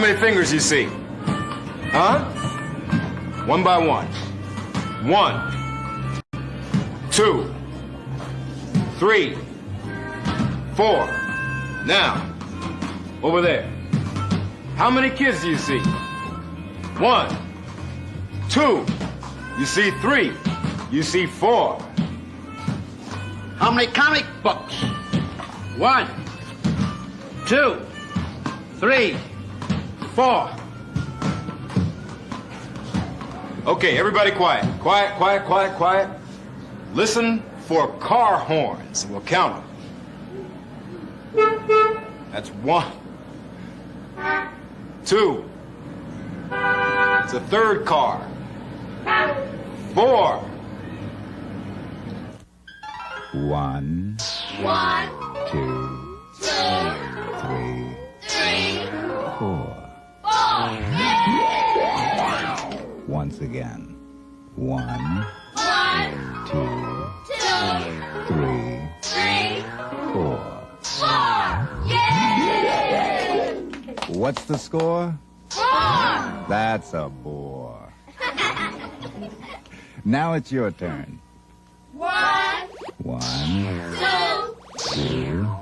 many fingers you see? Huh? One by one. 1, 2, 3, 4. Now, over there. How many kids do you see? 1, 2. You see 3. You see 4. How many comic books? 1, 2, 3, 4. Okay, everybody quiet. Quiet, quiet, quiet, quiet. Listen for car horns. We'll count them. That's 1, 2. It's a third car. 4. 1, 2, 3, 4. Once again. 1, 2, 3, 4. What's the score? 4. That's a bore. Now it's your turn. 1, 1, 2,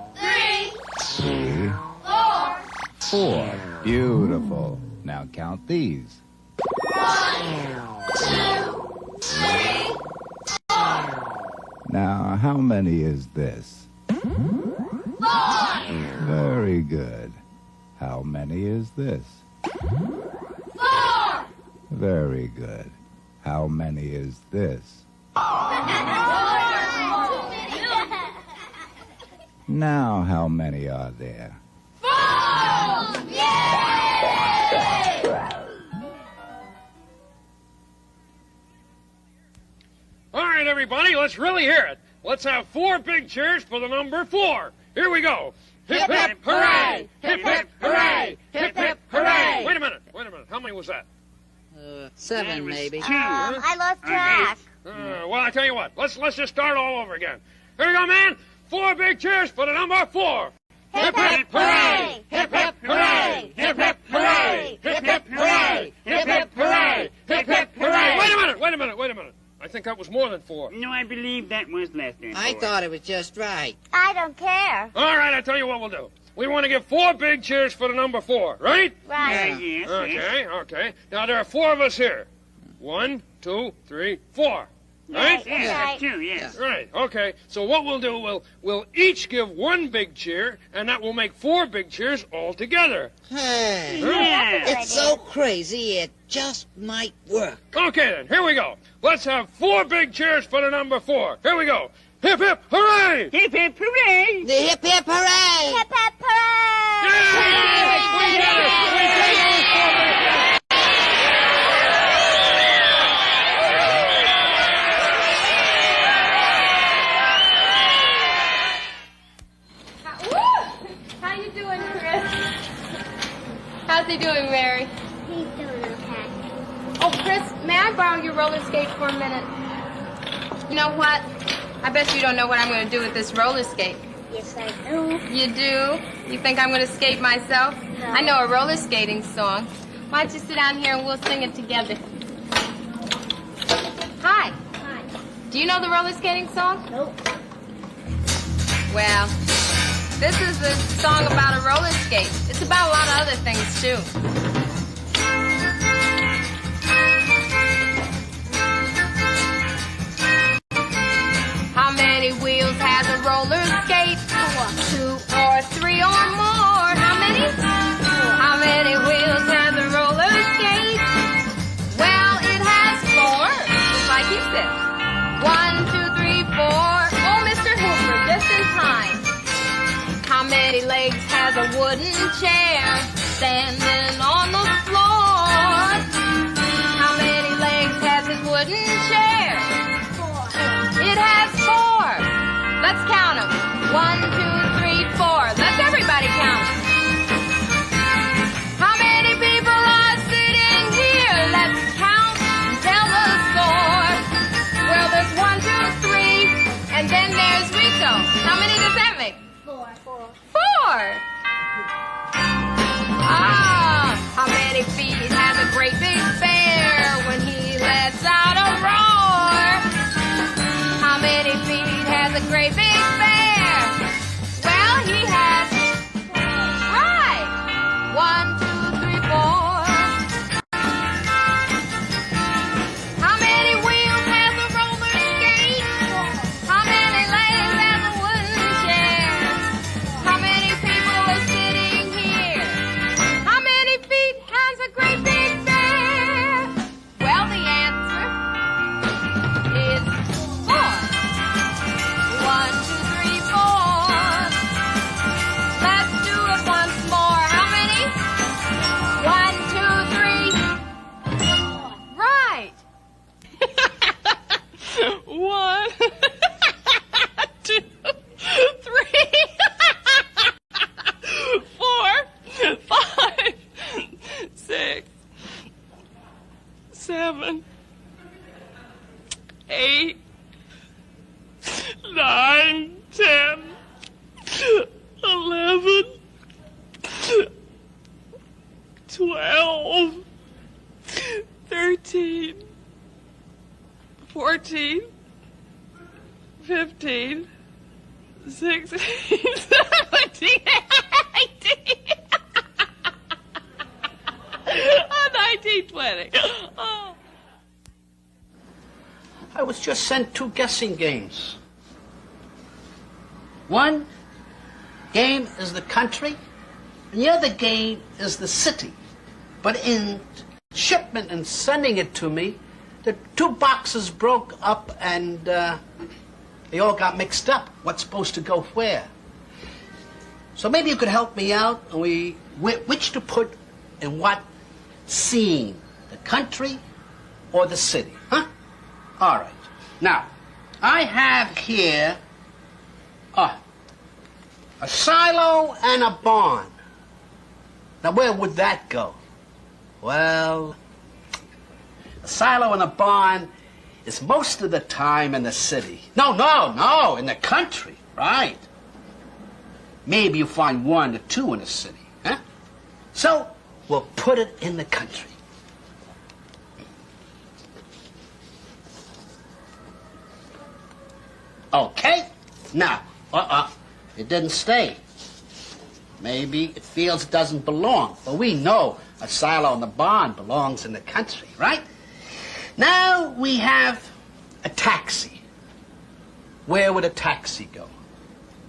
3, 4. 4. Beautiful. Now count these. 1, 2, 3, 4. Now, how many is this? 4. Very good. How many is this? 4. Very good. How many is this? Now, how many are there? 4. Yay! All right, everybody, let's really hear it. Let's have 4 big cheers for the number 4. Here we go. Hip, hip, hooray! Hip, hip, hooray! Hip, hip, hooray! Wait a minute. How many was that? 7, maybe. I lost track. Well, I tell you what. Let's just start all over again. Here we go, man. 4 big cheers for the number 4. Hip, hip, hooray! Hip, hip, hooray! Hip, hip, hooray! Hip, hip, hooray! Hip, hip, hooray! Hip, hip, hooray! Wait a minute. I think that was more than 4. No, I believe that was less than 4. I thought it was just right. I don't care. All right, I tell you what we'll do. We want to give 4 big cheers for the number 4, right? Right. Yes, Okay. Now, there are 4 of us here. 1, 2, 3, 4. Right? Yes, Right. 2, yes. Right, okay. So what we'll do, we'll each give 1 big cheer, and that will make 4 big cheers all together. Hey, Yeah. it's so crazy, it just might work. Okay, then, here we go. Let's have 4 big cheers for the number 4. Here we go. Hip, hip, hooray! Hip, hip, hooray! The hip, hip, hooray! Hip, hip, hooray! We did it! How you doing, Chris? How's he doing, Mary? He's doing okay. Oh, Chris, may I borrow your roller skate for a minute? You know what? I bet you don't know what I'm going to do with this roller skate. Yes, I do. You do? You think I'm going to skate myself? No. I know a roller skating song. Why don't you sit down here and we'll sing it together? Hi. Hi. Do you know the roller skating song? Nope. Well, this is a song about a roller skate. It's about a lot of other things, too. How many wheels has a roller skate? 2 or 3 or more. How many? How many wheels has a roller skate? Well, it has 4, just like you said. 1, 2, 3, 4. Oh, Mr. Hooper, just in time. How many legs has a wooden chair standing on the floor? How many legs has his wooden chair? 4. It has 4. Let's count them. 1, 2, 3, 4. Let's everybody count. How many people are sitting here? Let's count and tell the score. Well, there's 1, 2, 3, and then there's Rico. How many does that make? 4. 4. 4. Ah, how many feet has a great big bear when he lets out a roar? How many feet has a great big bear? Well, he has, right, 1, 2, 3, 4. How many wheels has a roller skate? How many legs has a wooden chair? How many people are sitting here? How many feet has a great big bear? Well, the answer is 4. 1, 2, 3, 4. Let's do it once more. How many? 1, 2, 3. Right. 1, 2, 3, 4, 5, 6, 7, 8, 9, 10, 11, 12, 13, 14, 15, 16, 17, 18, 19, 20. Oh. I was just sent 2 guessing games. One game is the country, and the other game is the city. But in shipment and sending it to me, the 2 boxes broke up and they all got mixed up. What's supposed to go where? So maybe you could help me out, and which to put in what scene, the country or the city, huh? All right. Now, I have here a silo and a barn. Now, where would that go? Well, a silo and a barn is most of the time in the city. No, in the country, right. Maybe you find 1 or 2 in the city, huh? So, we'll put it in the country. Okay. Now, it didn't stay. Maybe it feels it doesn't belong. But we know a silo and a barn belongs in the country, right? Now we have a taxi. Where would a taxi go?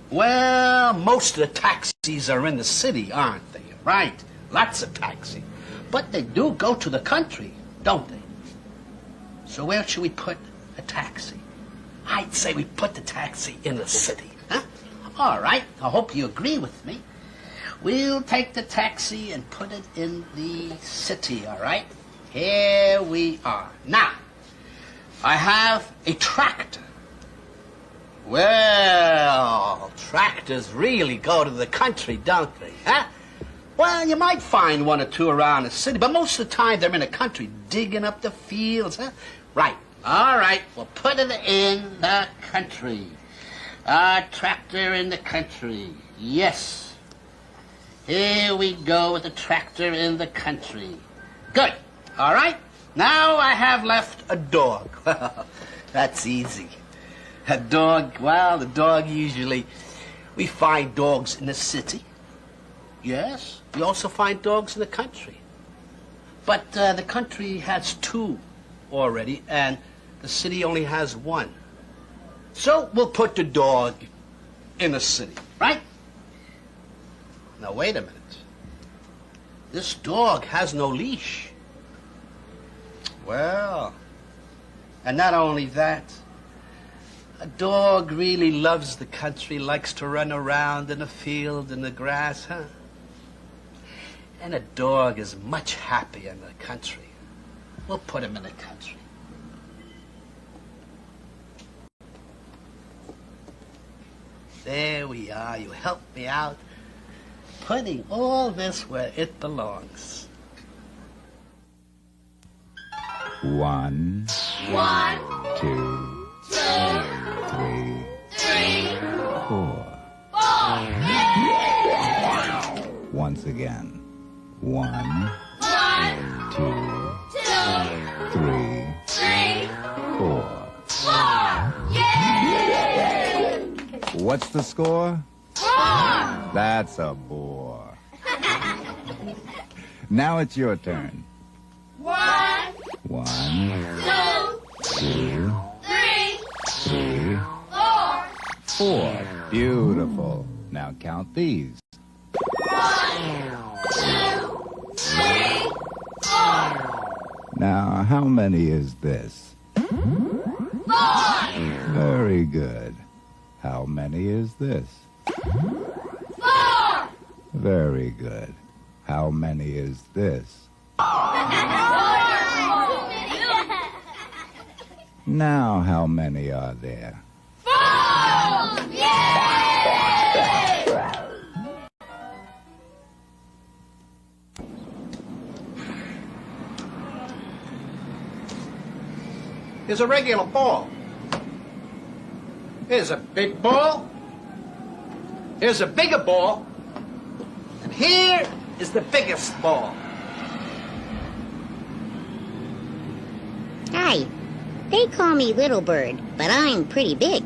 Well, most of the taxis are in the city, aren't they? Right. Lots of taxis. But they do go to the country, don't they? So where should we put a taxi? I'd say we put the taxi in the city, huh? All right, I hope you agree with me. We'll take the taxi and put it in the city, all right? Here we are. Now, I have a tractor. Well, tractors really go to the country, don't they, huh? Well, you might find 1 or 2 around the city, but most of the time they're in the country digging up the fields, huh? Right. All right, we'll put it in the country. A tractor in the country. Yes. Here we go with the tractor in the country. Good. All right. Now I have left a dog. That's easy. A dog, well, the dog usually, we find dogs in the city. Yes. We also find dogs in the country. But the country has 2 already, and the city only has 1. So we'll put the dog in the city, right? Now, wait a minute. This dog has no leash. Well, and not only that, a dog really loves the country, likes to run around in the field, in the grass, huh? And a dog is much happier in the country. We'll put him in the country. There we are. You helped me out. Putting all this where it belongs. 1, 2, 3, 4. Once again. 1, What's the score? 4! That's a bore. Now it's your turn. 1, 1, 2, 3, 4. 4. Beautiful. Now count these. 1, 2, 3, 4. Now, how many is this? 4. Very good. How many is this? 4. Very good. How many is this? 4. Now, how many are there? 4. Yay! Here's a regular ball. Here's a big ball. Here's a bigger ball. And here is the biggest ball. Hi. They call me Little Bird, but I'm pretty big.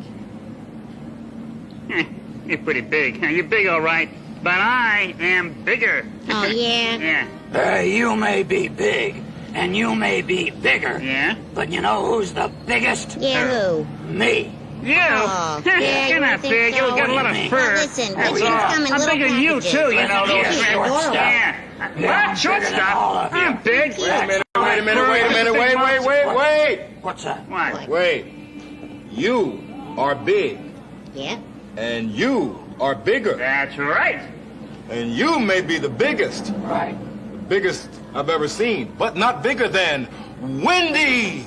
You're pretty big. You're big, all right. But I am bigger. Oh, yeah? Yeah. You may be big, and you may be bigger. Yeah? But you know who's the biggest? Yeah, who? Me. You? Oh, yeah, You're you not think big. so? You've got a lot of Well, fur. listen, That's pigeons all. come in I'm little bigger than you, packages. too, you know. Listen Those here, shortstop. Yeah. Yeah, What? Shortstop? all of you. I'm big. Wait a minute, Wait a minute, wait a minute, wait. What's that? What? Wait. You are big, Yeah? and you are bigger, That's right. and you may be the biggest. Right. The biggest I've ever seen, but not bigger than Wendy.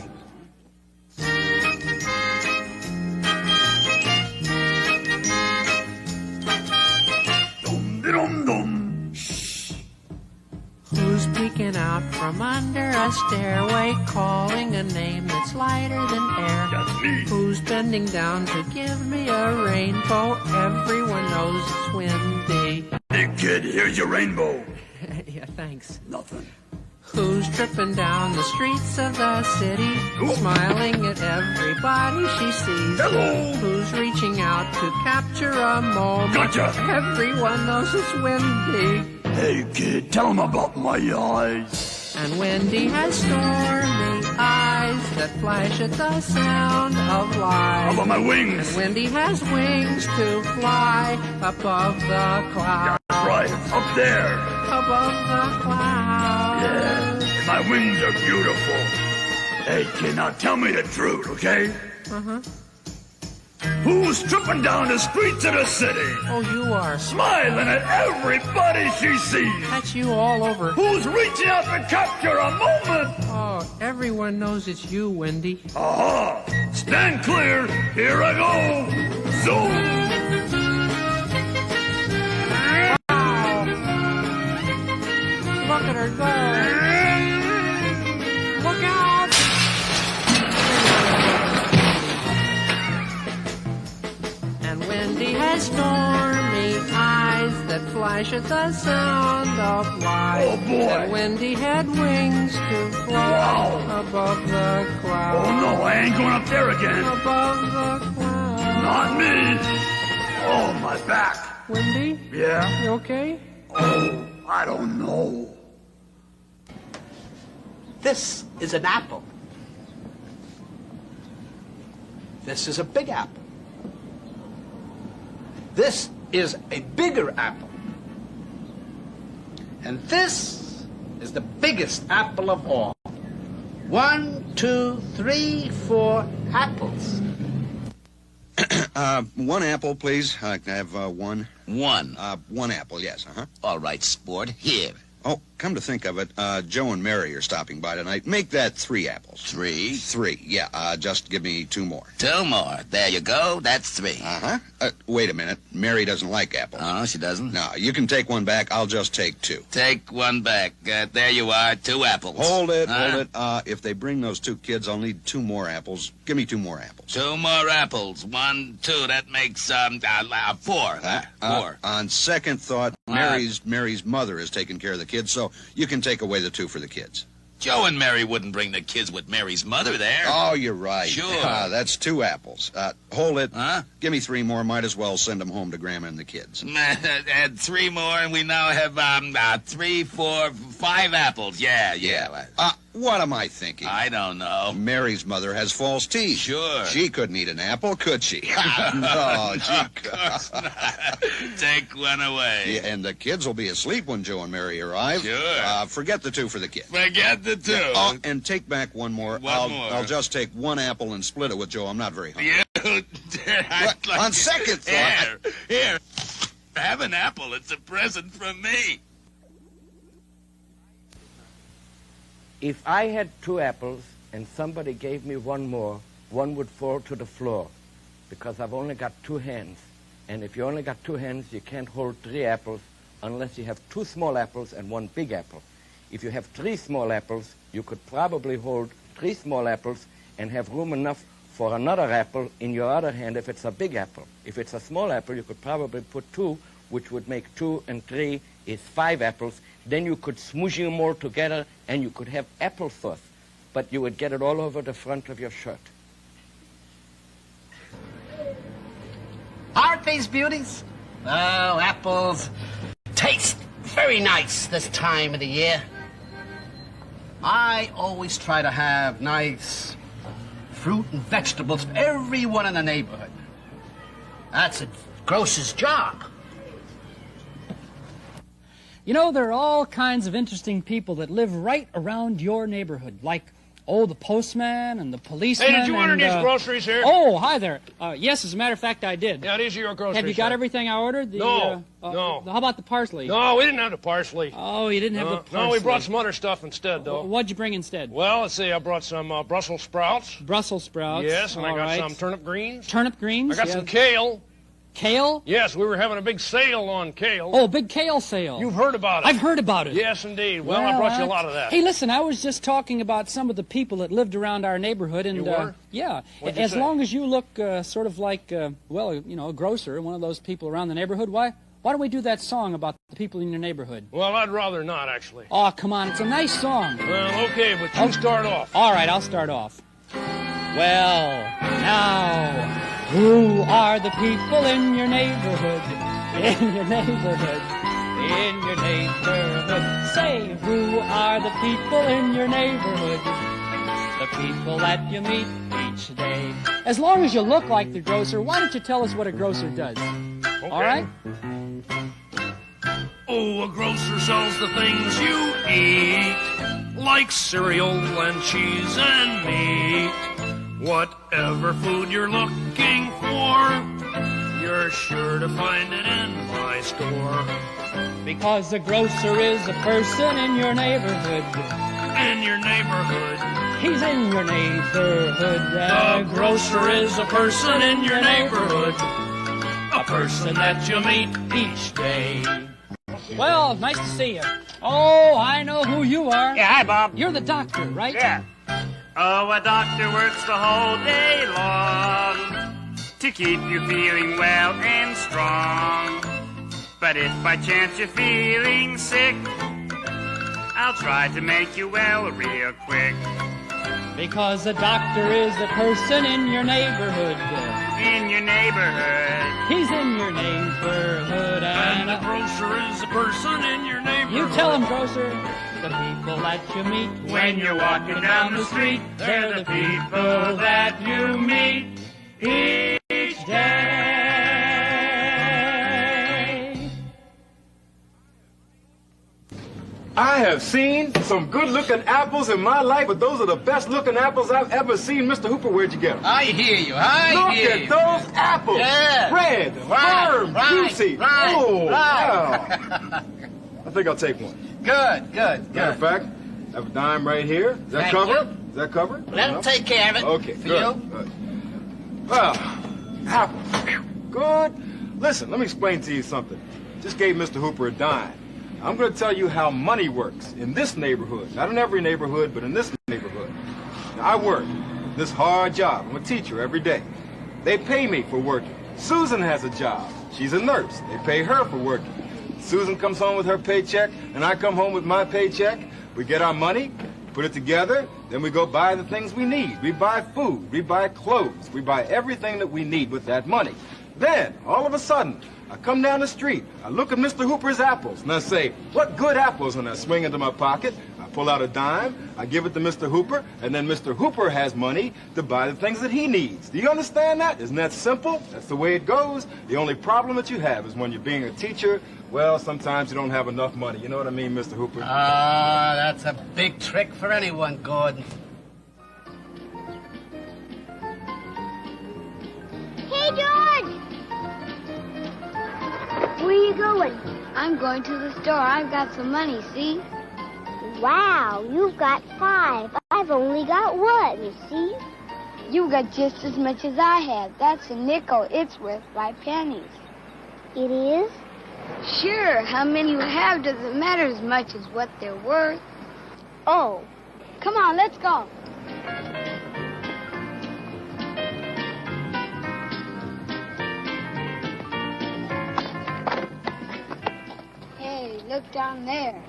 Who's peeking out from under a stairway, calling a name that's lighter than air? That's me. Who's bending down to give me a rainbow? Everyone knows it's Wendy. Hey, kid, here's your rainbow. Yeah, thanks. Nothing. Who's tripping down the streets of the city, smiling at everybody she sees? Hello. Who's reaching out to capture a moment? Gotcha. Everyone knows it's Wendy. Hey, kid, tell him about my eyes. And Wendy has stormy eyes that flash at the sound of How life. about my wings? And Wendy has wings to fly above the clouds. Right, up there. Above the clouds. Yeah, my wings are beautiful. Hey, kid, now tell me the truth, okay? Uh-huh. Who's tripping down the streets of the city? Oh, you are. Smiling at everybody she sees. That's you all over. Who's reaching out to capture a moment? Oh, everyone knows it's you, Wendy. Aha! Stand clear. Here I go. Zoom. Look at her go. Look out! And Wendy has stormy eyes that flash at the sound of life. Oh, boy. And Wendy had wings to fly above the clouds. Oh no, I ain't going up there again. Above the clouds. Not me. Oh, my back. Wendy, Yeah? you okay? Oh, I don't know. This is an apple. This is a big apple. This is a bigger apple. And this is the biggest apple of all. 1, 2, 3, 4 apples. One apple, please. Can I have one? One. One apple, yes. Uh-huh. All right, sport. Here. Oh, come to think of it, Joe and Mary are stopping by tonight. Make that 3 apples. 3. 3, yeah. Just give me 2 more. 2 more. There you go. That's 3. Uh-huh. Wait a minute. Mary doesn't like apples. Oh, she doesn't? No, you can take one back. I'll just take 2. Take one back. There you are. 2 apples. Hold it. If they bring those 2 kids, I'll need 2 more apples. Give me 2 more apples. 2 more apples. 1, 2. That makes 4. 4. On second thought, Mary's mother is taking care of the kids, so you can take away the 2 for the kids. Joe and Mary wouldn't bring the kids with Mary's mother there. Oh, you're right. Sure. That's 2 apples. Hold it. Huh? Give me 3 more. Might as well send them home to Grandma and the kids. Add 3 more, and we now have 3, 4, 5 apples. Yeah. What am I thinking? I don't know. Mary's mother has false teeth. Sure. She couldn't eat an apple, could she? No, she Of course not. Take one away. Yeah, and the kids will be asleep when Joe and Mary arrive. Sure. Forget the 2 for the kids. Forget the 2. Oh, and take back 1 more. One more. I'll just take 1 apple and split it with Joe. I'm not very hungry. On second thought. Here. Have an apple. It's a present from me. If I had 2 apples and somebody gave me 1 more, 1 would fall to the floor because I've only got 2 hands. And if you only got 2 hands, you can't hold 3 apples unless you have 2 small apples and 1 big apple. If you have 3 small apples, you could probably hold 3 small apples and have room enough for another apple in your other hand if it's a big apple. If it's a small apple, you could probably put 2, which would make 2 and 3 is 5 apples. Then you could smoosh them all together and you could have applesauce, but you would get it all over the front of your shirt. Aren't these beauties? Oh, apples taste very nice this time of the year. I always try to have nice fruit and vegetables for everyone in the neighborhood. That's a grocer's job. You know, there are all kinds of interesting people that live right around your neighborhood, like, the postman and the policeman. Hey, did you order these groceries here? Oh, hi there. Yes, as a matter of fact, I did. Yeah, these are your groceries. Have you got everything I ordered? No. How about the parsley? No, we didn't have the parsley. Oh, you didn't have the parsley. No, we brought some other stuff instead, though. What'd you bring instead? Well, let's see, I brought some Brussels sprouts. Brussels sprouts. Yes, and I all got right. some turnip greens. Turnip greens? I got some kale. Kale? Yes, we were having a big sale on kale. Oh, big kale sale. You've heard about it. I've heard about it. Yes, indeed. Well, I brought you a lot of that. Hey, listen, I was just talking about some of the people that lived around our neighborhood. And, you were? Yeah. What'd you as say? long as you look sort of like, a grocer, one of those people around the neighborhood, why don't we do that song about the people in your neighborhood? Well, I'd rather not, actually. Oh, come on, it's a nice song. Well, okay, but you start off. All right, I'll start off. Well, now, who are the people in your neighborhood? In your neighborhood? In your neighborhood? Say, who are the people in your neighborhood? The people that you meet each day. As long as you look like the grocer, why don't you tell us what a grocer does? Okay. All right? Oh, a grocer sells the things you eat, like cereal and cheese and meat. Whatever food you're looking for, you're sure to find it in my store. Because a grocer is a person in your neighborhood. In your neighborhood. He's in your neighborhood. A grocer is a person in your neighborhood. A person that you meet each day. Well, nice to see you. Oh, I know who you are. Yeah, hi, Bob. You're the doctor, right? Yeah. Oh, a doctor works the whole day long to keep you feeling well and strong. But if by chance you're feeling sick, I'll try to make you well real quick. Because a doctor is a person in your neighborhood. In your neighborhood. He's in your neighborhood. And a grocer is a person in your neighborhood. You tell him, grocer. The people that you meet when you're walking down the street, they're the people that you meet each day. I have seen some good-looking apples in my life, but those are the best-looking apples I've ever seen. Mr. Hooper, where'd you get them? I hear you. I hear you. Look at those apples. Yeah. Red, firm, juicy. Oh, wow. I think I'll take one. Good. Matter of fact, I have a dime right here. Is that Thank covered? you. Is that covered? Let him take care of it. Okay, for good. you. Good. Well, apples. Good. Listen, let me explain to you something. Just gave Mr. Hooper a dime. I'm going to tell you how money works in this neighborhood. Not in every neighborhood, but in this neighborhood. Now, I work this hard job. I'm a teacher every day. They pay me for working. Susan has a job. She's a nurse. They pay her for working. Susan comes home with her paycheck, and I come home with my paycheck. We get our money, put it together, then we go buy the things we need. We buy food, we buy clothes, we buy everything that we need with that money. Then, all of a sudden, I come down the street, I look at Mr. Hooper's apples, and I say, what good apples? And I swing into my pocket, I pull out a dime, I give it to Mr. Hooper, and then Mr. Hooper has money to buy the things that he needs. Do you understand that? Isn't that simple? That's the way it goes. The only problem that you have is when you're being a teacher, well, sometimes you don't have enough money. You know what I mean, Mr. Hooper? Ah, that's a big trick for anyone, Gordon. Hey, George! Where are you going? I'm going to the store. I've got some money, see? Wow, you've got 5. I've only got 1, see? You got just as much as I have. That's a nickel. It's worth 5 pennies. It is? Sure. How many you have doesn't matter as much as what they're worth. Oh. Come on, let's go. Hey, look down there.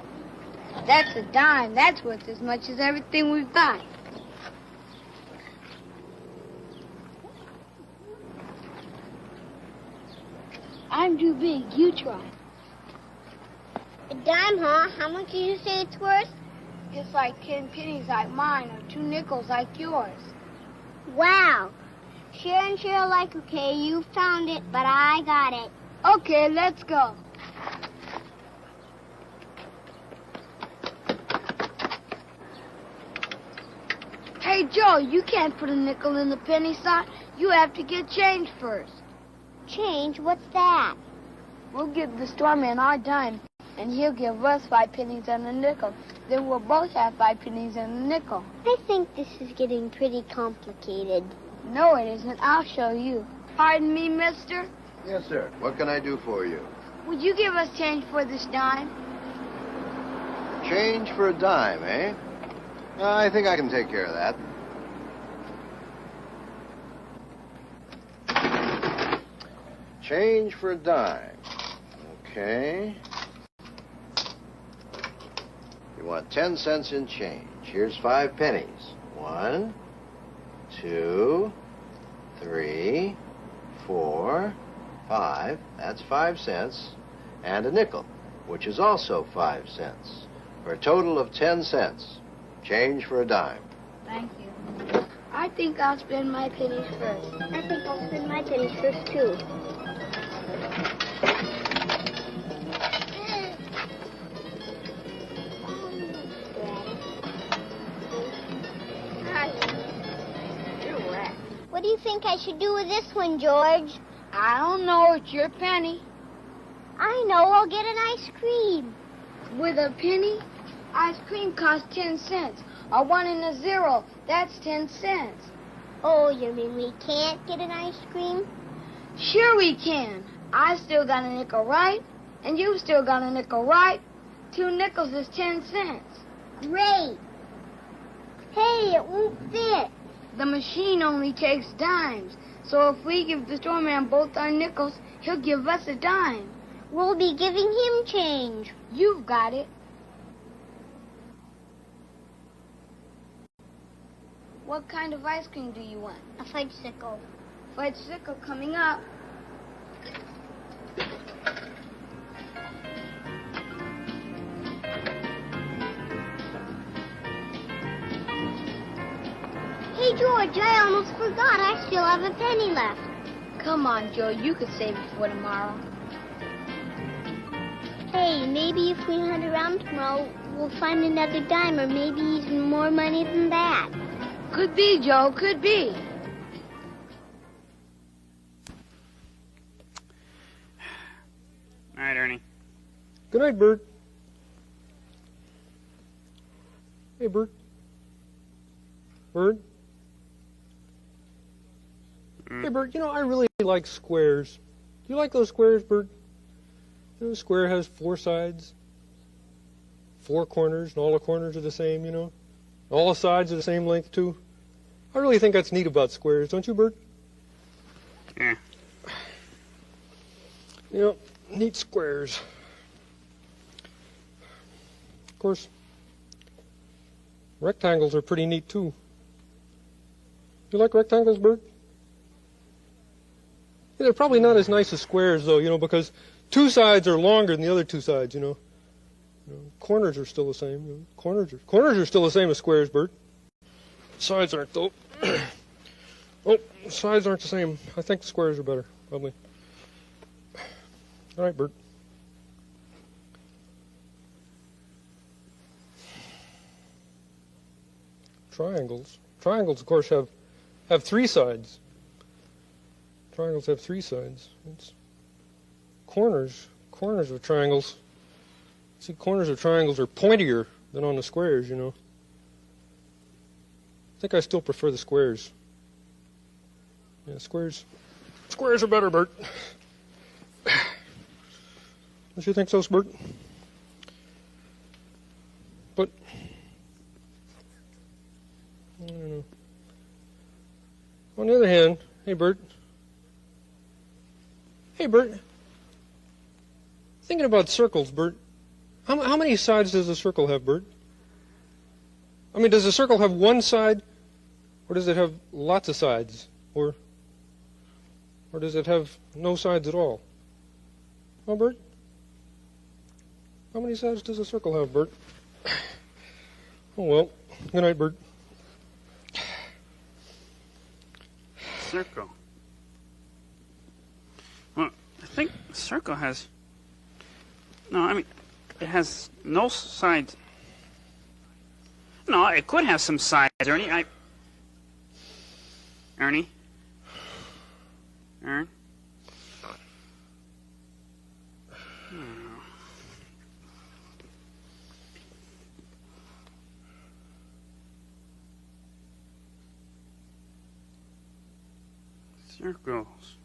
That's a dime. That's worth as much as everything we've got. I'm too big. You try. A dime, huh? How much did you say it's worth? It's like 10 pennies like mine or 2 nickels like yours. Wow. Share and share alike, okay? You found it, but I got it. Okay, let's go. Hey, Joe, you can't put a nickel in the penny slot. You have to get change first. Change? What's that? We'll give the storeman our dime, and he'll give us 5 pennies and a nickel. Then we'll both have 5 pennies and a nickel. I think this is getting pretty complicated. No, it isn't. I'll show you. Pardon me, mister? Yes, sir. What can I do for you? Would you give us change for this dime? Change for a dime, eh? I think I can take care of that. Change for a dime. Okay. You want 10 cents in change. Here's 5 pennies. 1, 2, 3, 4, 5. That's 5 cents. And a nickel, which is also 5 cents. For a total of 10 cents. Change for a dime. Thank you. I think I'll spend my pennies first. I think I'll spend my pennies first, too. What do you think I should do with this one, George? I don't know. It's your penny. I know. I'll get an ice cream. With a penny? Ice cream costs 10 cents. A 1 and a 0, that's 10 cents. Oh, you mean we can't get an ice cream? Sure we can. I still got a nickel, right? And you still got a nickel, right? 2 nickels is 10 cents. Great. Hey, it won't fit. The machine only takes dimes. So if we give the storeman both our nickels, he'll give us a dime. We'll be giving him change. You've got it. What kind of ice cream do you want? A fudgesicle. Fudgesicle coming up. Hey, George, I almost forgot. I still have a penny left. Come on, Joe. You could save it for tomorrow. Hey, maybe if we hunt around tomorrow, we'll find another dime or maybe even more money than that. Could be, Joe. Could be. Night, Ernie. Good night, Bert. Hey, Bert. Bert? Hey, Bert, you know, I really like squares. Do you like those squares, Bert? You know, a square has 4 sides, 4 corners, and all the corners are the same, you know? All the sides are the same length, too. I really think that's neat about squares, don't you, Bert? Yeah. You know, neat squares. Of course, Rectangles are pretty neat, too. You like rectangles, Bert? Yeah, they're probably not as nice as squares, though, because two sides are longer than the other two sides, Corners are still the same. Corners are still the same as squares, Bert. Sides aren't, though. Oh, sides aren't the same. I think the squares are better, probably. All right, Bert. Triangles. Triangles, of course, have three sides. Triangles have three sides. It's corners of triangles. See, corners of triangles are pointier than on the squares, I think I still prefer the squares. Yeah, squares are better, Bert. Don't you think so, Bert? But I don't know. On the other hand, hey, Bert. Thinking about circles, Bert. How many sides does a circle have, Bert? I mean, does a circle have one side, or does it have lots of sides, or does it have no sides at all? Well, Bert, how many sides does a circle have, Bert? Oh well. Good night, Bert. Circle. Well, I think a circle has... No, I mean, it has no sides. No, it could have some sides, Ernie. Ernie? Ern? Circles.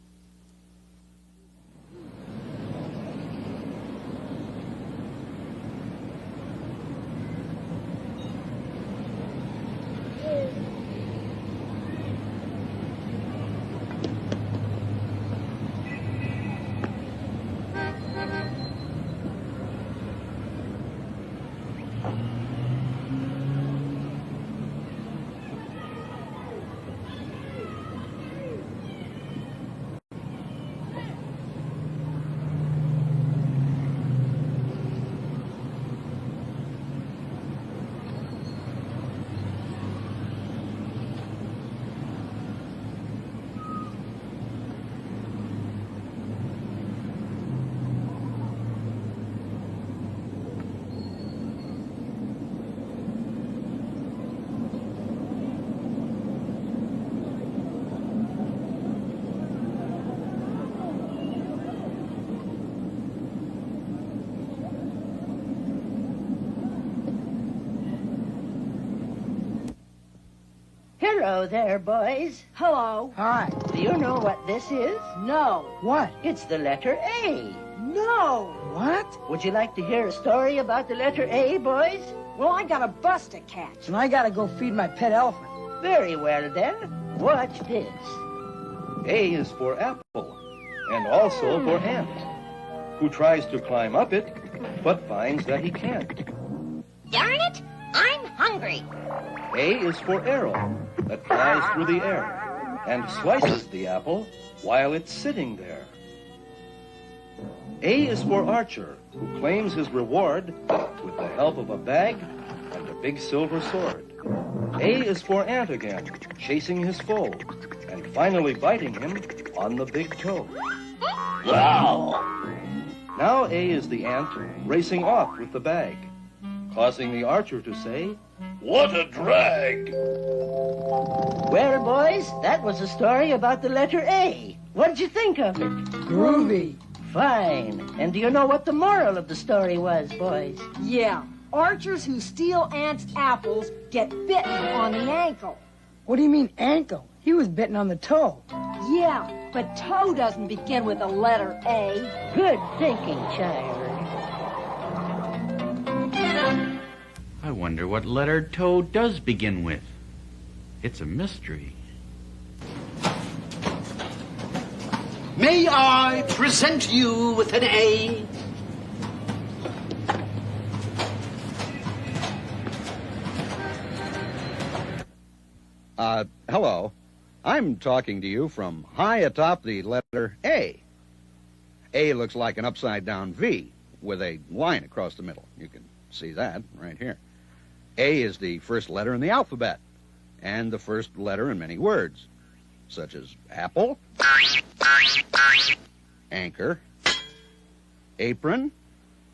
Hello there, boys. Hello. Hi. Do you know what this is? No. What? It's the letter A. No. What? Would you like to hear a story about the letter A, boys? Well, I got a bus to catch. And I gotta go feed my pet elephant. Very well, then. Watch this. A is for apple, and also for ant, who tries to climb up it, but finds that he can't. Darn it, I'm hungry. A is for arrow, that flies through the air, and slices the apple while it's sitting there. A is for archer, who claims his reward with the help of a bag and a big silver sword. A is for ant again, chasing his foe, and finally biting him on the big toe. Wow! Now A is the ant racing off with the bag, causing the archer to say, "What a drag!" Well, boys, that was a story about the letter A. What'd you think of it? Groovy. Fine. And do you know what the moral of the story was, boys? Yeah. Archers who steal ants' apples get bitten on the ankle. What do you mean ankle? He was bitten on the toe. Yeah, but toe doesn't begin with the letter A. Good thinking, child. I wonder what letter toe does begin with. It's a mystery. May I present you with an A? Hello. I'm talking to you from high atop the letter A. A looks like an upside-down V with a line across the middle. You can see that right here. A is the first letter in the alphabet and the first letter in many words, such as apple, anchor, apron,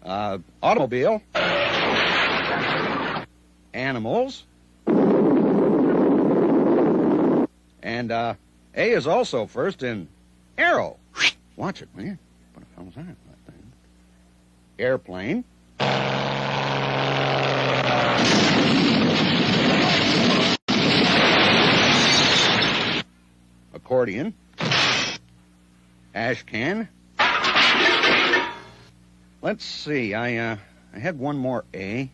automobile, animals, and A is also first in arrow. Watch it, will you? What the hell was that? Airplane. Accordion. Ash can. Let's see, I had one more A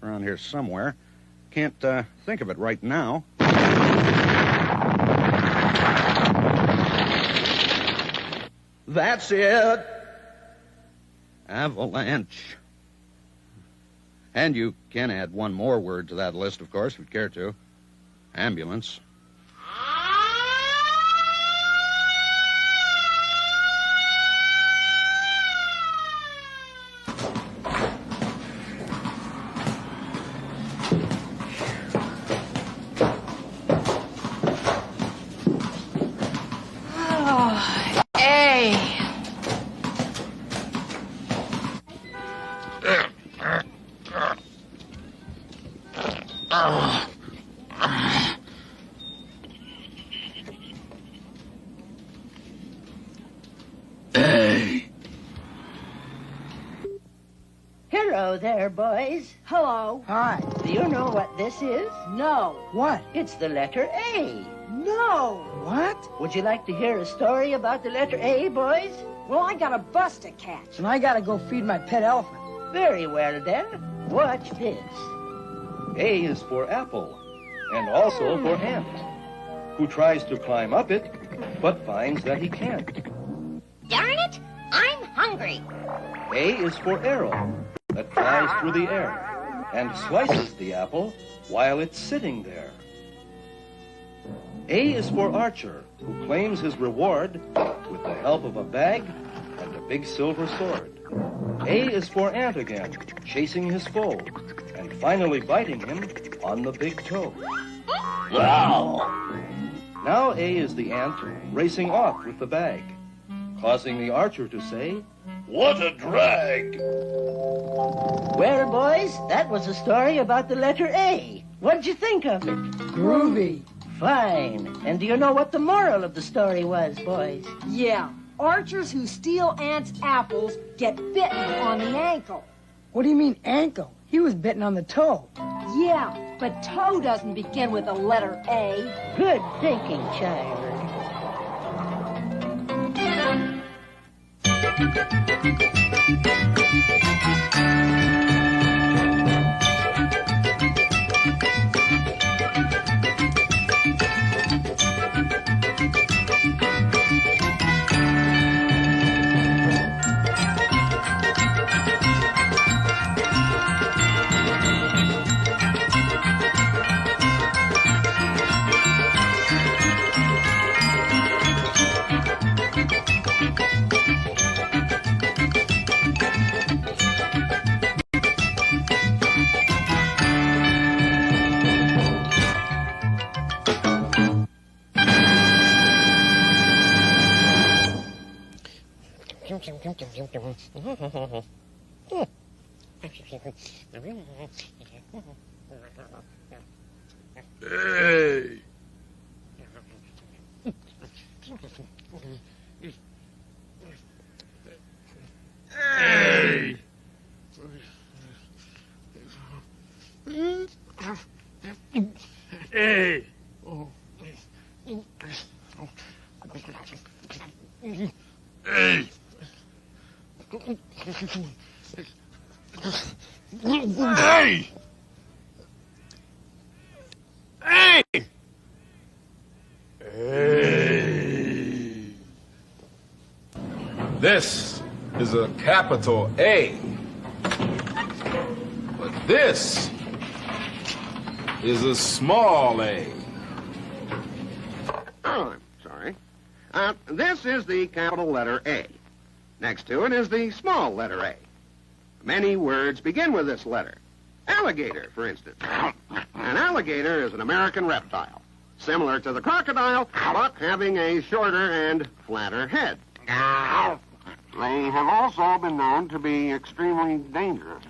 around here somewhere. Can't think of it right now. That's it. Avalanche. And you can add one more word to that list, of course, if you care to. Ambulance. Hello there, boys. Hello. Hi. Do you know what this is? No. What? It's the letter A. No. What? Would you like to hear a story about the letter A, boys? Well, I got a bus to catch. And I gotta go feed my pet elephant. Very well, then. Watch this. A is for apple, and also for ant, who tries to climb up it, but finds that he can't. Darn it, I'm hungry. A is for arrow, that flies through the air, and slices the apple while it's sitting there. A is for archer, who claims his reward with the help of a bag and a big silver sword. A is for ant again, chasing his foe, and finally biting him on the big toe. Wow! Now A is the ant racing off with the bag, causing the archer to say, "What a drag!" Well, boys, that was a story about the letter A. What'd you think of it? Groovy. Fine. And do you know what the moral of the story was, boys? Yeah. Archers who steal ants' apples get bitten on the ankle. What do you mean ankle? He was bitten on the toe. Yeah, but toe doesn't begin with the letter A. Good thinking, child. Hey! Hey! Hey! Hey! Hey! Hey! Hey! This is a capital A. But this is a small a. This is the capital letter A. Next to it is the small letter A. Many words begin with this letter. Alligator, for instance. An alligator is an American reptile, similar to the crocodile, but having a shorter and flatter head. They have also been known to be extremely dangerous.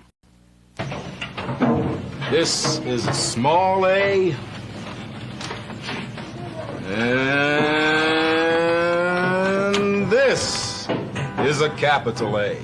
This is a small A. And this is a capital A.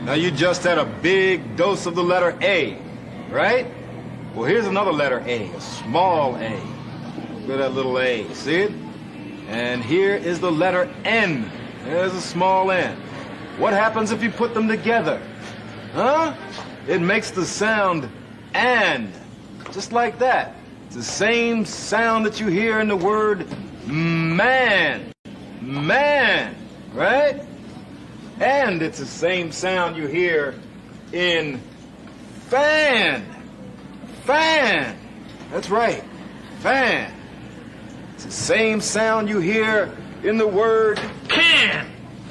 Now, you just had a big dose of the letter A, right? Well, here's another letter A, a small A. Look at that little A, see it? And here is the letter N. There's a small N. What happens if you put them together? Huh? It makes the sound and, just like that. It's the same sound that you hear in the word man. Man, right? And it's the same sound you hear in fan. Fan. That's right. Fan. It's the same sound you hear in the word can.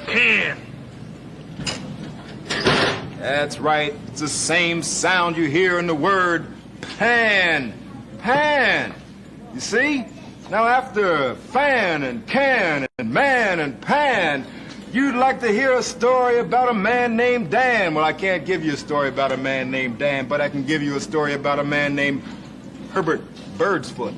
Can. That's right. It's the same sound you hear in the word pan. Pan. You see? Now, after fan and can and man and pan, you'd like to hear a story about a man named Dan. Well, I can't give you a story about a man named Dan, but I can give you a story about a man named Herbert Birdsfoot.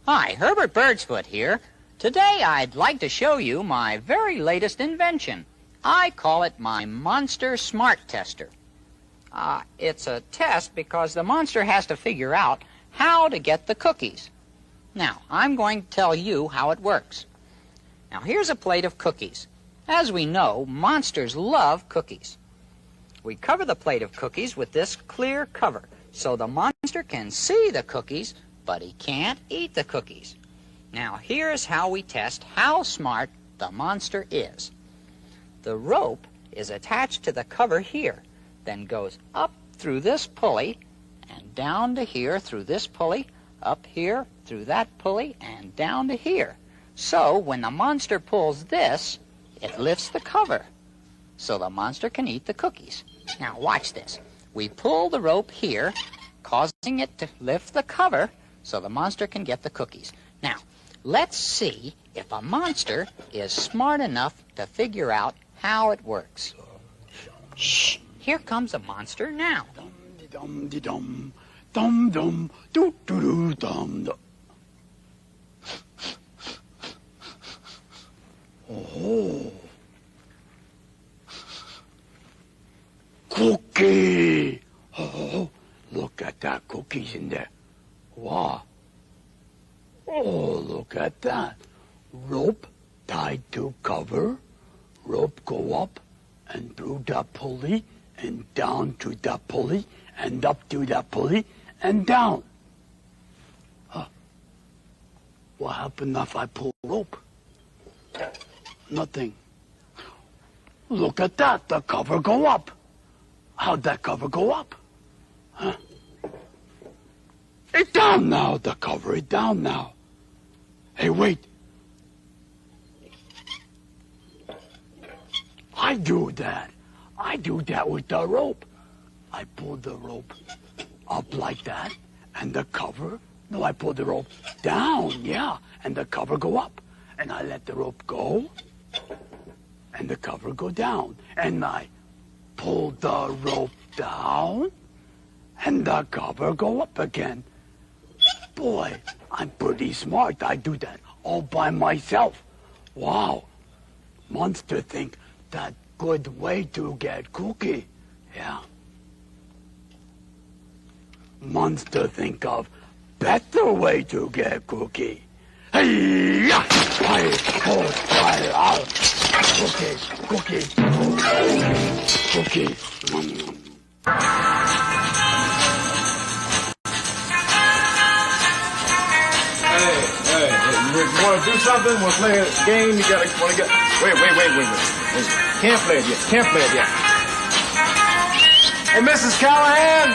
Hi, Herbert Birdsfoot here. Today I'd like to show you my very latest invention. I call it my Monster Smart Tester. It's a test because the monster has to figure out how to get the cookies. Now, I'm going to tell you how it works. Now, here's a plate of cookies. As we know, monsters love cookies. We cover the plate of cookies with this clear cover so the monster can see the cookies, but he can't eat the cookies. Now, here's how we test how smart the monster is. The rope is attached to the cover here, then goes up through this pulley and down to here through this pulley, up here through that pulley, and down to here. So when the monster pulls this, it lifts the cover so the monster can eat the cookies. Now watch this. We pull the rope here, causing it to lift the cover so the monster can get the cookies. Now, let's see if a monster is smart enough to figure out how it works. Shh! Here comes a monster now. Dum-de-dum, dum-dum, doo-doo-doo-dum-dum. Oh. Cookie! Oh, look at that cookies in there. Wow. Oh, look at that. Rope tied to cover. Rope go up and through the pulley and down to the pulley and up to the pulley and down. Huh. What happened if I pull rope? Nothing. Look at that. The cover go up. How'd that cover go up? Huh? It's down now. The cover is down now. Hey, wait. I do that. I do that with the rope. I pull the rope up like that, and the cover, no, I pull the rope down, yeah, and the cover go up. And I let the rope go, and the cover go down. And I pull the rope down, and the cover go up again. Boy, I'm pretty smart. I do that all by myself. Wow. Monster think that good way to get cookie. Yeah. Monster think of better way to get cookie. Hey-ya! Cookie, cookie, cookie, cookie. Hey, you want to do something? Want to play a game? You gotta, want to get... Wait. Can't play it yet. Hey, Mrs. Callahan,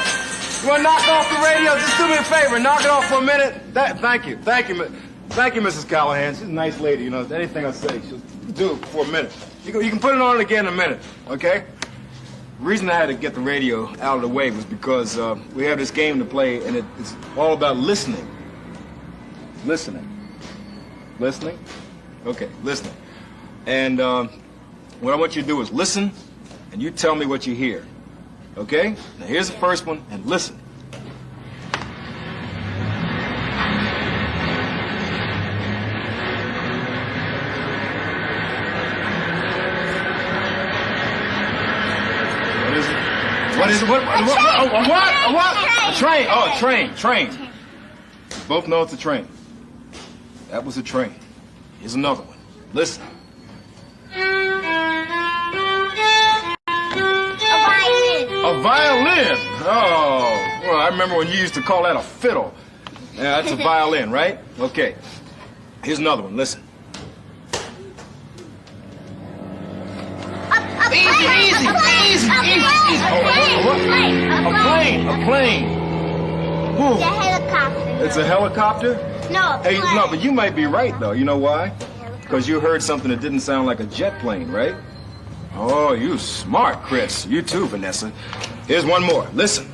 you want to knock off the radio? Just do me a favor, knock it off for a minute. Thank you, Mrs. Callahan. She's a nice lady, you know. Anything I say, she'll do it for a minute. You can put it on again in a minute, okay? The reason I had to get the radio out of the way was because we have this game to play, and it's all about listening. Listening? Okay, listening. And what I want you to do is listen, and you tell me what you hear. Okay? Now here's the first one, and listen. What is it? What? A train. Oh, a train. Both know it's a train. That was a train. Here's another one. Listen. A violin. Oh, well, I remember when you used to call that a fiddle. Yeah, that's a violin, right? Okay. Here's another one. Listen. Easy. A plane. Whew. It's a helicopter. It's a helicopter? No, Hey, no, but you might be right, though. You know why? Because you heard something that didn't sound like a jet plane, right? Oh, you smart, Chris. You too, Vanessa. Here's one more. Listen.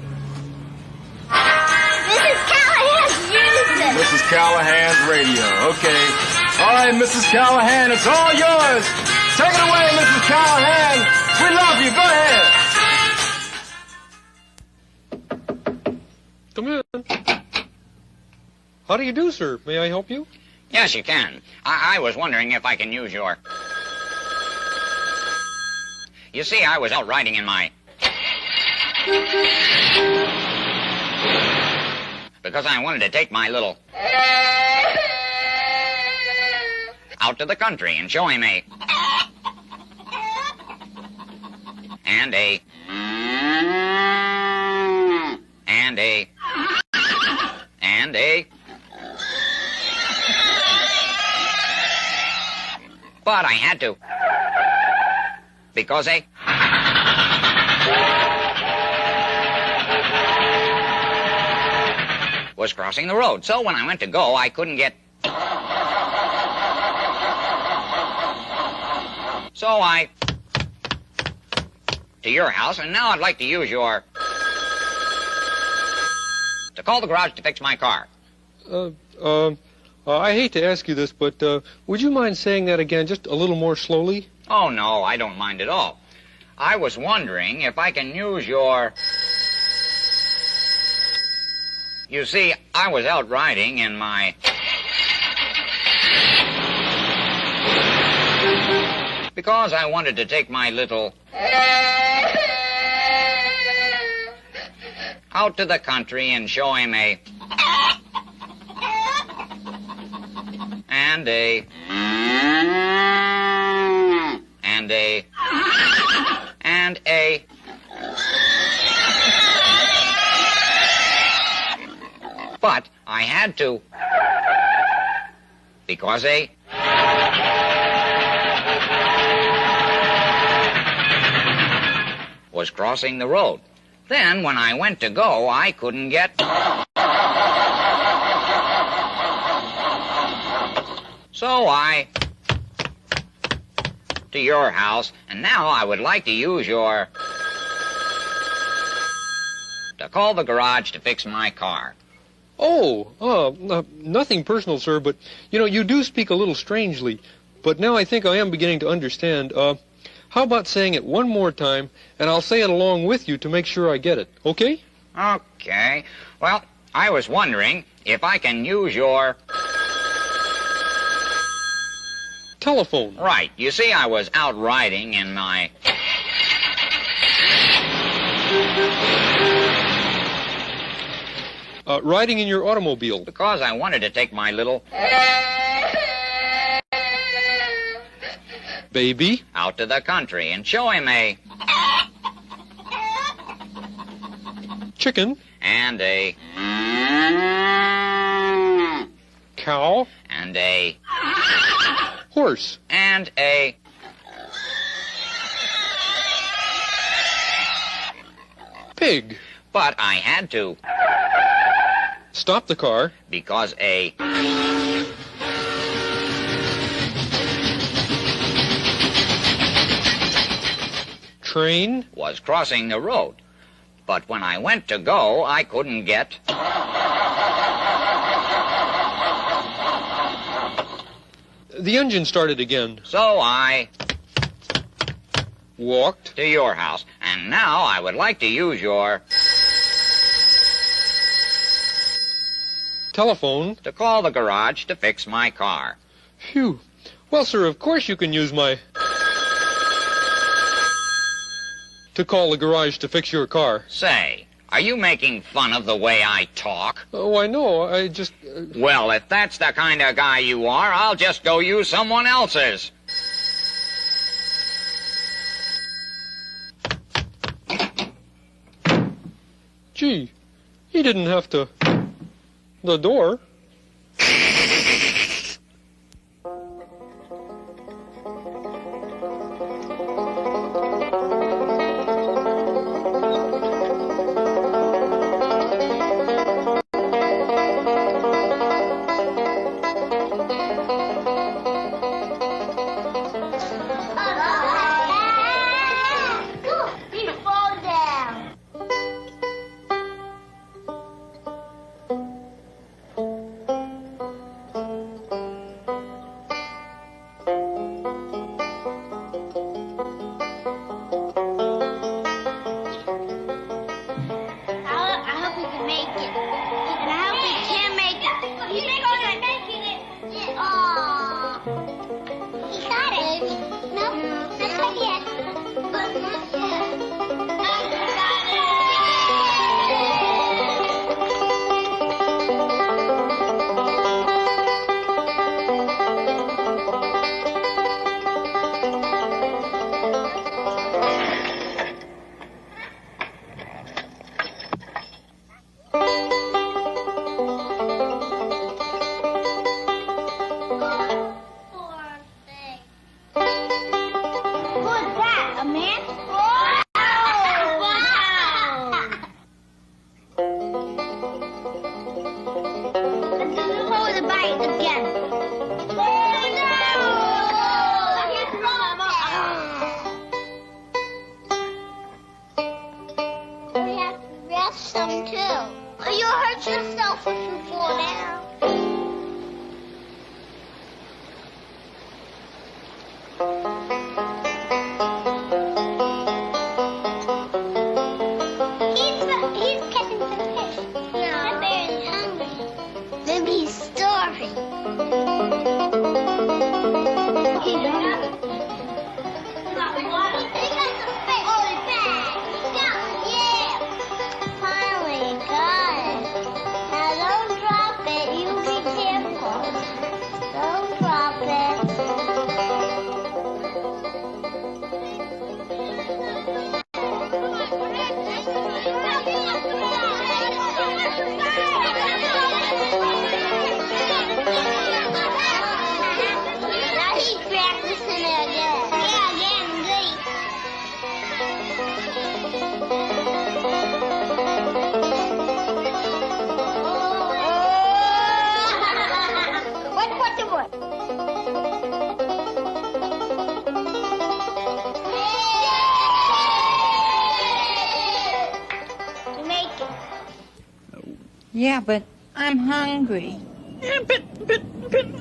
Mrs. Callahan's music. Mrs. Callahan's radio. Okay. All right, Mrs. Callahan, it's all yours. Take it away, Mrs. Callahan. We love you. Go ahead. Come in. How do you do, sir? May I help you? Yes, you can. I was wondering if I can use your... You see, I was out riding in my... Because I wanted to take my little... out to the country and show him a... And a... And a... And a... But I had to. Because a... was crossing the road. So when I went to go, I couldn't get... So I... to your house, and now I'd like to use your... to call the garage to fix my car. I hate to ask you this, but would you mind saying that again just a little more slowly? Oh, no, I don't mind at all. I was wondering if I can use your... You see, I was out riding in my... Because I wanted to take my little out to the country and show him a and a and a and a but I had to because a was crossing the road. Then, when I went to go, I couldn't get... So I... to your house, and now I would like to use your... to call the garage to fix my car. Nothing personal, sir, but, you do speak a little strangely. But now I think I am beginning to understand. How about saying it one more time, and I'll say it along with you to make sure I get it, okay? Okay. Well, I was wondering if I can use your... telephone. Right. You see, I was out riding in my... Riding in your automobile. Because I wanted to take my little... baby out to the country and show him a... chicken. And a... cow. And a... horse. And a... pig. But I had to... stop the car. Because a... train was crossing the road. But when I went to go, I couldn't get... the engine started again. So I... walked to your house. And now I would like to use your... telephone to call the garage to fix my car. Phew. Well, sir, of course you can use my... to call the garage to fix your car. Say, are you making fun of the way I talk? Oh, I know. I just... Well, if that's the kind of guy you are, I'll just go use someone else's. Gee, he didn't have to... the door. it. You make it. Yeah, but I'm hungry. Yeah, but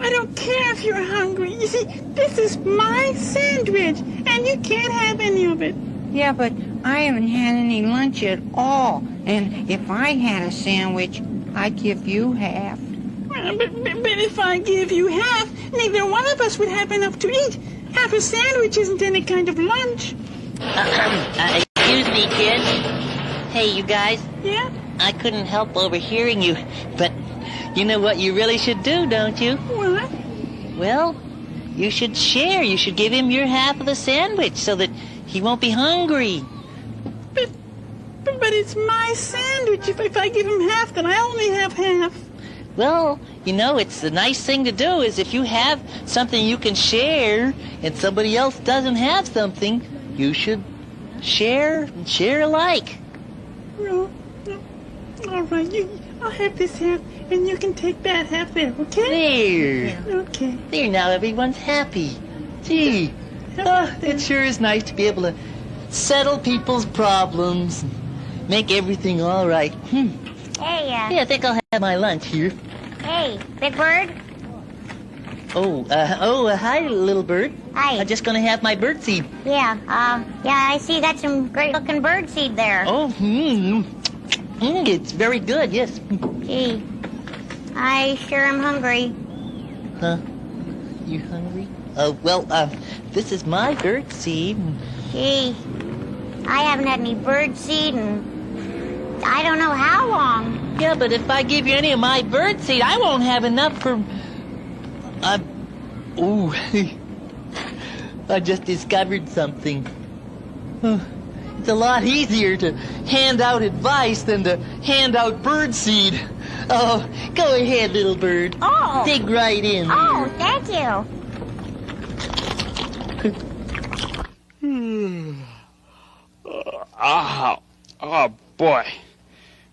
I don't care if you're hungry. You see, this is my sandwich, and you can't have any of it. Yeah, but I haven't had any lunch at all. And if I had a sandwich, I'd give you half. But if I give you half, neither one of us would have enough to eat. Half a sandwich isn't any kind of lunch. Excuse me, kid. Hey, you guys. Yeah? I couldn't help overhearing you, but you know what you really should do, don't you? What? Well, you should share. You should give him your half of the sandwich so that he won't be hungry. But it's my sandwich. If I give him half, then I only have half. Well, you know, it's the nice thing to do is if you have something you can share and somebody else doesn't have something, you should share and share alike. No. All right, I'll have this half, and you can take that half there, okay? There. Okay. There, now everyone's happy. Gee, it sure is nice to be able to settle people's problems, make everything all right. Hey, Yeah, I think I'll have my lunch here. Hey, Big Bird. Hi, little bird. Hi. I'm just gonna have my bird seed. Yeah, I see you got some great-looking bird seed there. Oh, it's very good, yes. Gee, I sure am hungry. Huh? You hungry? This is my bird seed. Gee, I haven't had any bird seed in I don't know how long. Yeah, but if I give you any of my bird seed, I won't have enough for... I just discovered something. It's a lot easier to hand out advice than to hand out bird seed. Oh, go ahead, little bird. Oh. Dig right in. Oh, thank you. Oh, boy.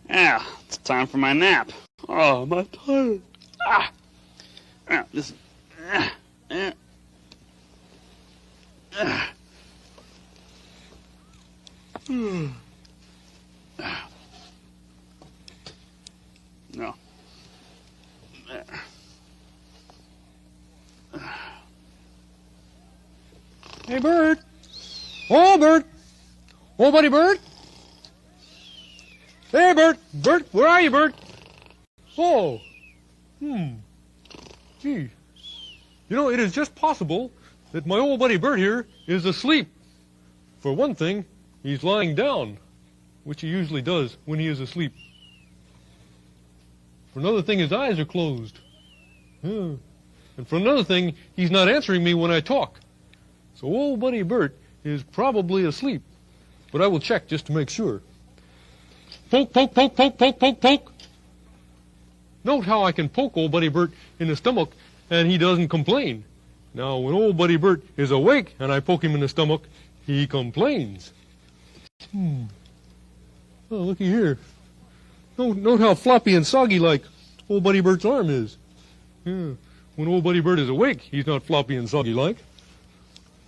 Yeah, it's time for my nap. Oh, my tired. This. No. Hey, Bert. Oh, Bert. Oh, buddy, Bert. Hey, Bert. Bert, where are you, Bert? Oh. Gee. You know, it is just possible that my old buddy Bert here is asleep. For one thing, he's lying down, which he usually does when he is asleep. For another thing, his eyes are closed. And for another thing, he's not answering me when I talk. So old buddy Bert is probably asleep. But I will check just to make sure. Poke, poke, poke, poke, poke, poke, poke. Note how I can poke old buddy Bert in the stomach and he doesn't complain. Now, when old buddy Bert is awake and I poke him in the stomach, he complains. Oh, looky here. Note how floppy and soggy like old buddy Bert's arm is. Yeah. When old buddy Bert is awake, he's not floppy and soggy like.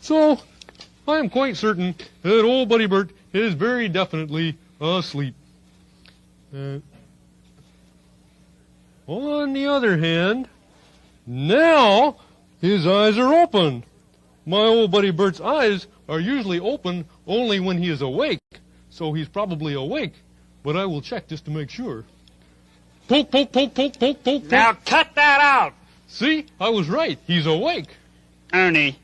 So, I am quite certain that old buddy Bert is very definitely asleep. On the other hand, now his eyes are open. My old buddy Bert's eyes are usually open only when he is awake, so he's probably awake, but I will check just to make sure. Poke, poke, poke, poke, poke, poke, poke. Now cut that out! See, I was right. He's awake. Ernie.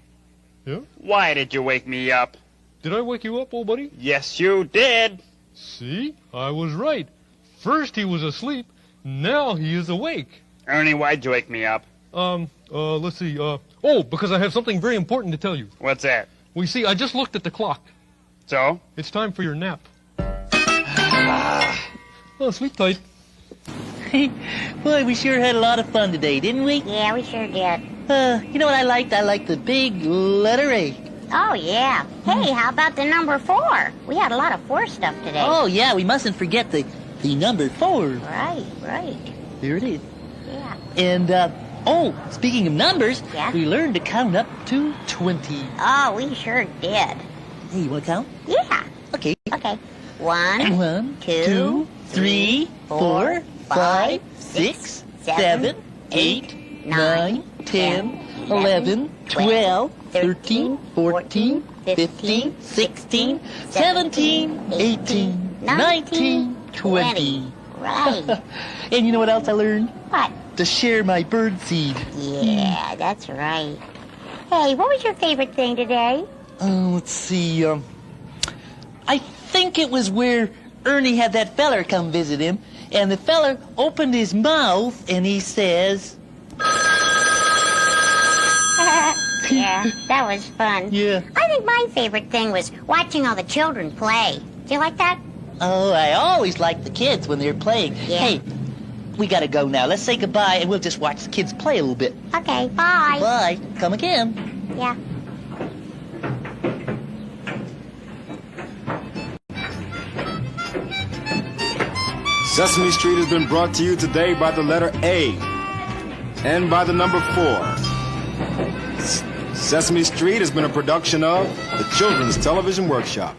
Yeah? Why did you wake me up? Did I wake you up, old buddy? Yes, you did. See, I was right. First he was asleep, now he is awake. Ernie, why'd you wake me up? Let's see, because I have something very important to tell you. What's that? Well, you see, I just looked at the clock. So? It's time for your nap. Oh, sleep tight. Boy, we sure had a lot of fun today, didn't we? Yeah, we sure did. You know what I liked? I liked the big letter A. Oh, yeah. Hey, how about the number 4? We had a lot of 4 stuff today. Oh, yeah, we mustn't forget the number 4. Right. Here it is. Yeah. And Oh, speaking of numbers, Yeah? we learned to count up to 20. Oh, we sure did. Hey, you want to count? Yeah. Okay. Okay. 1, 1, 2, 2, 3, 4, 5, 6, 7, 8, 9, 10, 11, 12, 13, 14, 15, 16, 17, 18, 19, 20. Right. And you know what else I learned? What? To share my bird seed. Yeah, that's right. Hey, what was your favorite thing today? Let's see. I think it was where Ernie had that feller come visit him, and the feller opened his mouth and he says, Yeah, that was fun. Yeah. I think my favorite thing was watching all the children play. Do you like that? "Oh, I always like the kids when they're playing." Yeah. Hey, we gotta go now. Let's say goodbye and we'll just watch the kids play a little bit. Okay, bye. Bye. Come again. Yeah. Sesame Street has been brought to you today by the letter A and by the number 4. Sesame Street has been a production of the Children's Television Workshop.